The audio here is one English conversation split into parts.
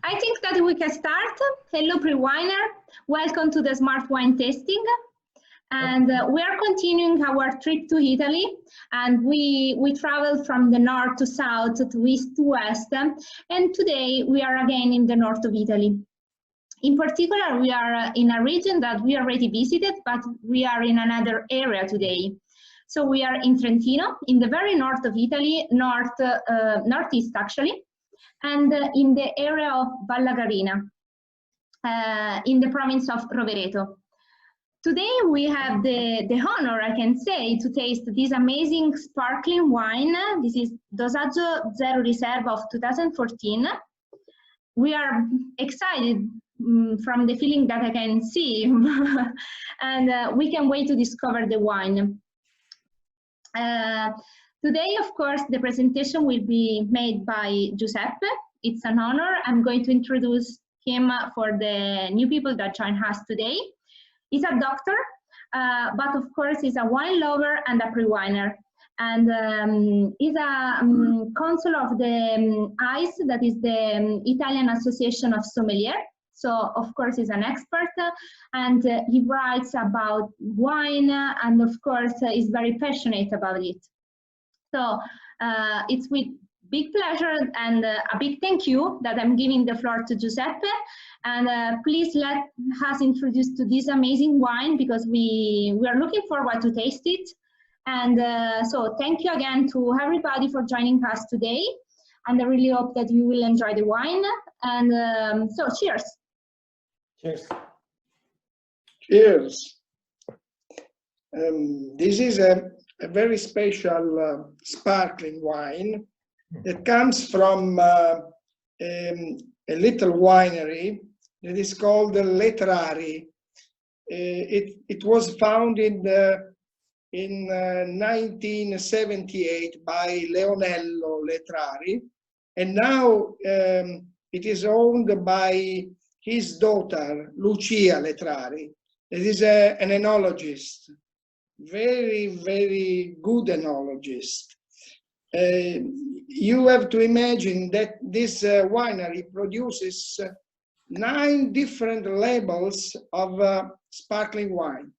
I think that we can start. Hello, pre-winer. Welcome to the Smart Wine Tasting. And we are continuing our trip to Italy. And we traveled from the north to south, to east to west. And today we are again in the north of Italy. In particular, we are in a region that we already visited, but we are in another area today. So we are in Trentino, in the very north of Italy, northeast actually, and in the area of Vallagarina, in the province of Rovereto. Today we have the honor, I can say, to taste this amazing sparkling wine. This is Dosaggio Zera Riserva of 2014. We are excited from the feeling that I can see, and we can wait to discover the wine. Today, of course, the presentation will be made by Giuseppe. It's an honor. I'm going to introduce him for the new people that join us today. He's a doctor, but of course, he's a wine lover and a pre-winer. And he's a consul of the ICE, that is the Italian Association of Sommelier. So, of course, he's an expert, and he writes about wine, and of course, is very passionate about it. So, it's with big pleasure and a big thank you that I'm giving the floor to Giuseppe. And please let us introduce to this amazing wine, because we are looking forward to taste it. And so thank you again to everybody for joining us today. And I really hope that you will enjoy the wine. And so cheers. Cheers. Cheers. This is a very special sparkling wine that comes from a little winery that is called Letrari. It was founded in 1978 by Leonello Letrari, and now it is owned by his daughter, Lucia Letrari. That is an enologist, very, very good enologist. You have to imagine that this winery produces 9 different labels of sparkling wine,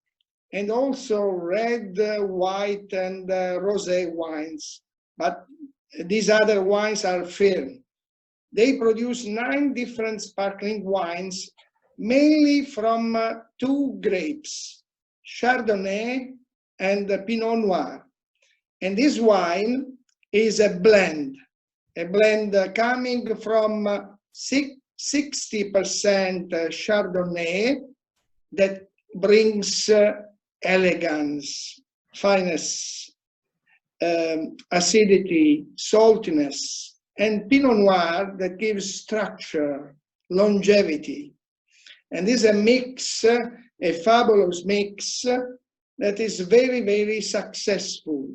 and also red, white, and rosé wines. But these other wines are firm. They produce 9 different sparkling wines, mainly from 2 grapes, Chardonnay and Pinot Noir. And this wine is a blend coming from 60% Chardonnay that brings elegance, fineness, acidity, saltiness, and Pinot Noir that gives structure, longevity. And this is a mix, a fabulous mix that is very, very successful.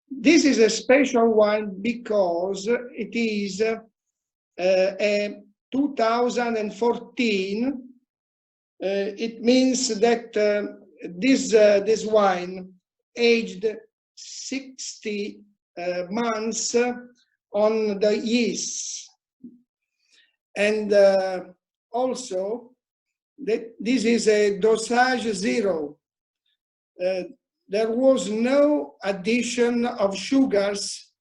This is a special wine because it is a 2014. It means that this wine aged 60 months on the yeast. And also, this is a Dosaggio Zero. There was no addition of sugars,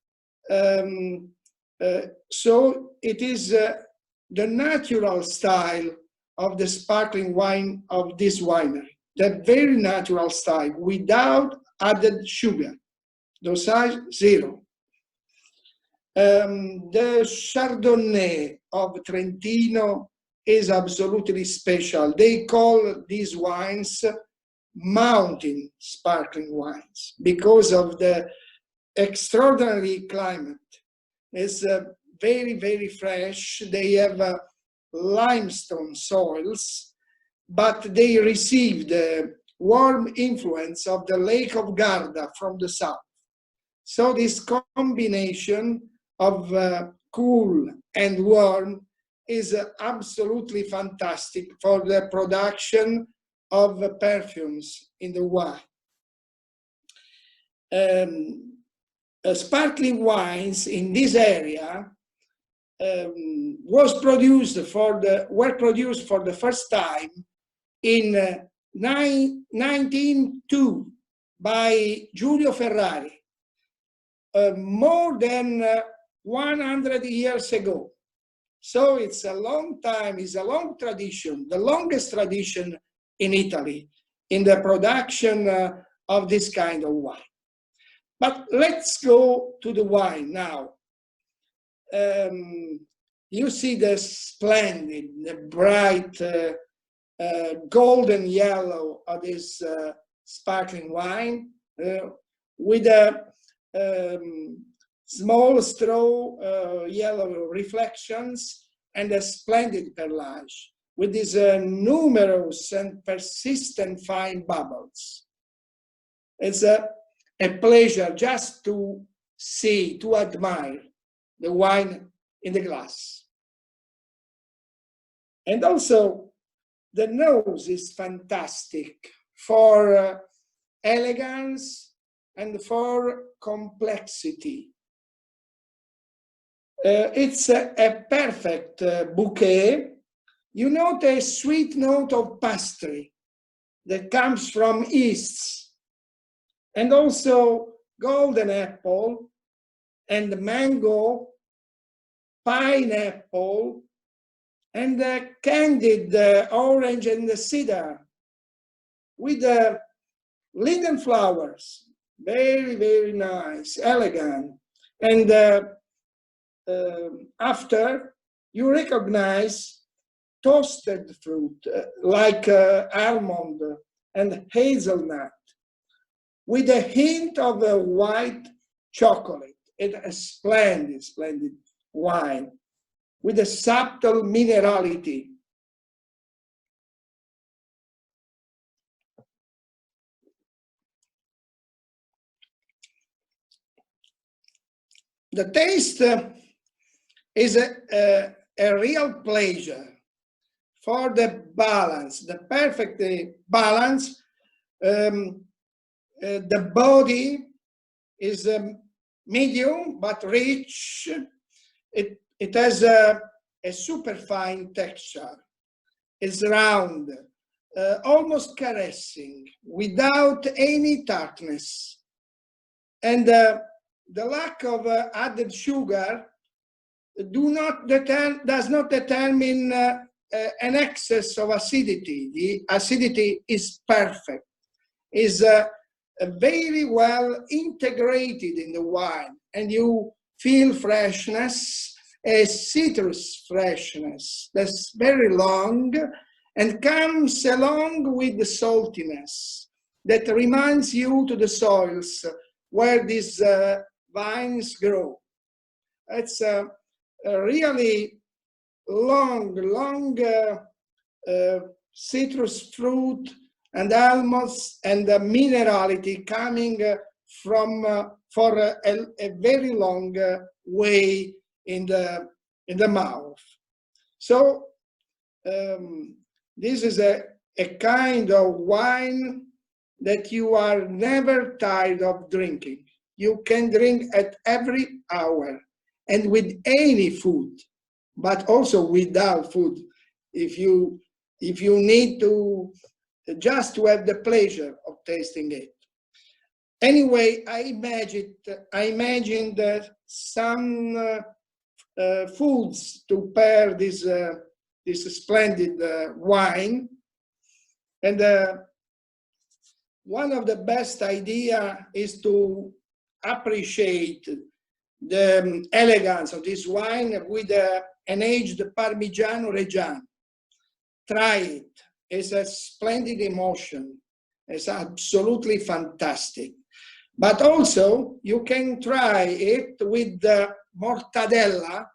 so it is the natural style of the sparkling wine of this winery, the very natural style, without added sugar, Dosaggio Zero. The Chardonnay of Trentino is absolutely special. They call these wines mountain sparkling wines because of the extraordinary climate. It's very, very fresh. They have limestone soils, but they receive the warm influence of the Lake of Garda from the south. So this combination of cool and warm is absolutely fantastic for the production of perfumes in the wine. Sparkling wines in this area were produced for the first time in 1902 by Giulio Ferrari, more than 100 years ago. So it's a long time, it's a long tradition, the longest tradition in Italy in the production of this kind of wine. But let's go to the wine now. You see the splendid, the bright golden yellow of this sparkling wine with a small straw yellow reflections and a splendid perlage with these numerous and persistent fine bubbles. It's a pleasure just to see, to admire the wine in the glass. And also the nose is fantastic for elegance and for complexity. It's a perfect bouquet. You note a sweet note of pastry that comes from yeasts, and also golden apple and mango, pineapple, and candied orange and cedar with linden flowers. Very, very nice, elegant. And after, you recognize toasted fruit like almond and hazelnut with a hint of white chocolate. It's a splendid, splendid wine with a subtle minerality. The taste is a real pleasure for the balance, the perfect balance. The body is medium but rich. It has a superfine texture. It's round, almost caressing, without any tartness. And the lack of added sugar does not determine an excess of acidity. The acidity is perfect, is very well integrated in the wine, and you feel freshness, a citrus freshness that's very long and comes along with the saltiness that reminds you to the soils where these vines grow. It's a really long citrus fruit and almonds and the minerality coming from for a very long way in the mouth. So this is a kind of wine that you are never tired of drinking. You can drink at every hour and with any food, but also without food, if you need to just to have the pleasure of tasting it. Anyway, I imagined some foods to pair this splendid wine, and one of the best idea is to appreciate the elegance of this wine with an aged Parmigiano Reggiano. Try it. It's a splendid emotion. It's absolutely fantastic. But also, you can try it with the mortadella.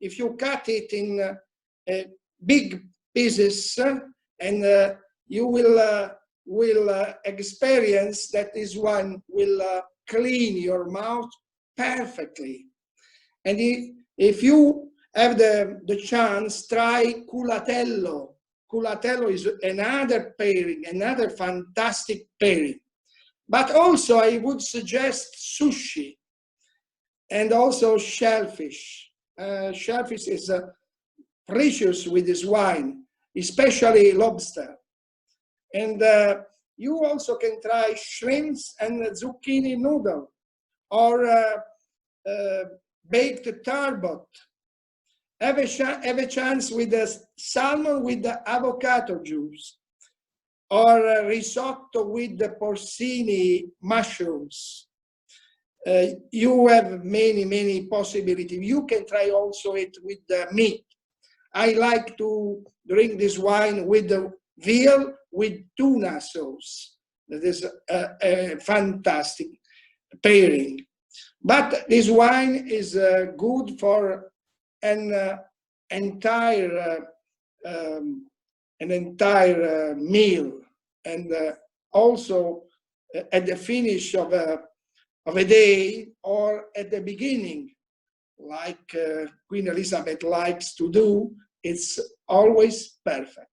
If you cut it in big pieces, and you will experience that this one will clean your mouth perfectly. And if you have the chance, try culatello. Culatello is another pairing, another fantastic pairing. But also I would suggest sushi and also shellfish. chef is precious with this wine, especially lobster. And you also can try shrimps and zucchini noodle, or baked turbot. Have a chance with the salmon with the avocado juice, or risotto with the porcini mushrooms. You have many possibilities. You can try also it with the meat. I like to drink this wine with the veal with tuna sauce. That is a fantastic pairing. But this wine is good for an entire meal, and also at the finish of a day, or at the beginning, like Queen Elizabeth likes to do. It's always perfect.